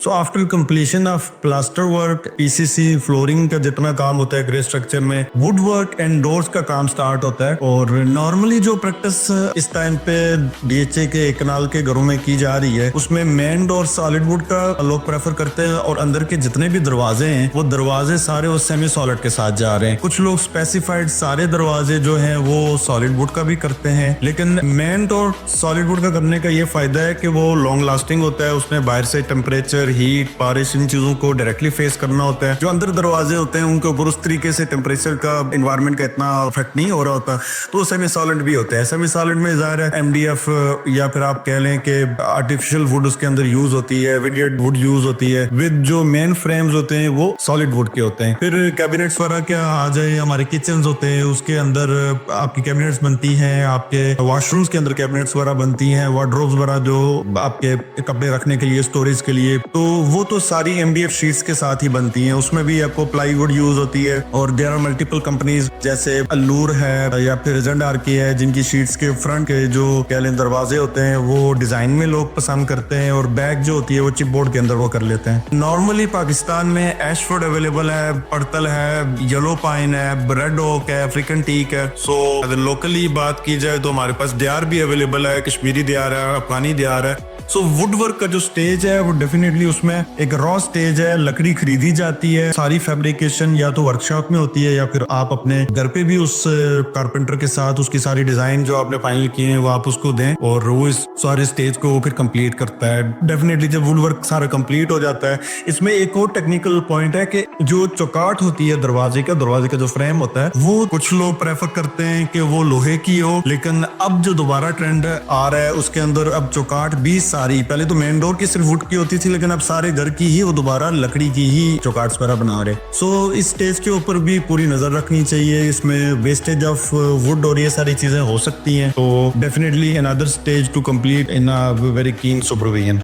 So after completion of plaster work, PCC, flooring का जितना काम होता है ग्रे स्ट्रक्चर में, वुड वर्क एंड डोर्स का काम स्टार्ट होता है। और नॉर्मली जो प्रैक्टिस इस टाइम पे डीएचए के एक कनाल के घरों में की जा रही है, उसमें मेन डोर सॉलिड वुड का लोग प्रेफर करते हैं और अंदर के जितने भी दरवाजे हैं वो दरवाजे सारे वो सेमी सॉलिड के साथ जा रहे हैं। कुछ लोग स्पेसिफाइड सारे दरवाजे जो हैं वो सॉलिड वुड का भी करते हैं, लेकिन मेन डोर सॉलिड वुड का करने का ये फायदा है कि वो लॉन्ग लास्टिंग होता है। उसमें बाहर से टेम्परेचर, हीट, बारिश, इन चीजों को डायरेक्टली फेस करना होता है। जो अंदर दरवाजे होते हैं उनके ऊपर उस तरीके से टेम्परेचर का, एनवायरनमेंट का इतना इफेक्ट नहीं हो रहा होता, तो सेमी सॉलिड भी होते हैं। सेमी सॉलिड में ज़ाहिर है एमडीएफ या फिर आप कह लें कि आर्टिफिशियल वुड उसके अंदर यूज होती है, विडेड वुड यूज होती है, विद जो मेन फ्रेम्स होते हैं वो सॉलिड वुड के होते हैं। फिर कैबिनेट्स वगैरह क्या आ जाए, हमारे किचन होते हैं उसके अंदर आपकी कैबिनेट्स बनती हैं, आपके वॉशरूम्स के अंदर कैबिनेट्स वगैरह बनती हैं, वार्डरोब्स वगैरह जो आपके कपड़े रखने के लिए, स्टोरेज के लिए, तो वो तो सारी एमडीएफ शीट्स के साथ ही बनती हैं। उसमें भी आपको प्लाईवुड यूज होती है और देयर आर मल्टीपल कंपनीज जैसे अल्लूर है या फिर रेजेंडार की है, जिनकी शीट्स के फ्रंट के जो कह लें दरवाजे होते हैं वो डिजाइन में लोग पसंद करते हैं और बैक जो होती है वो चिपबोर्ड के अंदर वो कर लेते हैं। नॉर्मली पाकिस्तान में एशवुड अवेलेबल है, पड़तल है, येलो पाइन है, रेड ओक है, अफ्रीकन टीक है। सो अगर लोकली बात की जाए तो हमारे पास दियार भी अवेलेबल है, कश्मीरी दियार है, अफगानी दियार है। सो वुड वर्क का जो स्टेज है वो डेफिनेटली उसमें एक रॉ स्टेज है, लकड़ी खरीदी जाती है, सारी फैब्रिकेशन या तो वर्कशॉप में होती है या फिर आप अपने घर पे भी उस कारपेंटर के साथ उसकी सारी डिजाइन जो आपने फाइनल किए हैं वो आप उसको दें और वो इस सारे स्टेज को फिर कंप्लीट करता है। डेफिनेटली जब वुड वर्क सारा कंप्लीट हो जाता है, इसमें एक और टेक्निकल पॉइंट है कि जो चौकाट होती है दरवाजे का जो फ्रेम होता है वो कुछ लोग प्रेफर करते हैं कि वो लोहे की हो, लेकिन अब जो दोबारा ट्रेंड आ रहा है उसके अंदर अब चौकाट भी सारी, पहले तो मेन डोर की सिर्फ वुड की होती थी लेकिन अब सारे घर की ही वो दोबारा लकड़ी की ही चौकाट्स वगैरह बना रहे। सो इस स्टेज के ऊपर भी पूरी नजर रखनी चाहिए, इसमें वेस्टेज ऑफ वुड और ये सारी चीजें हो सकती हैं, तो definitely another stage to complete in a very keen supervision.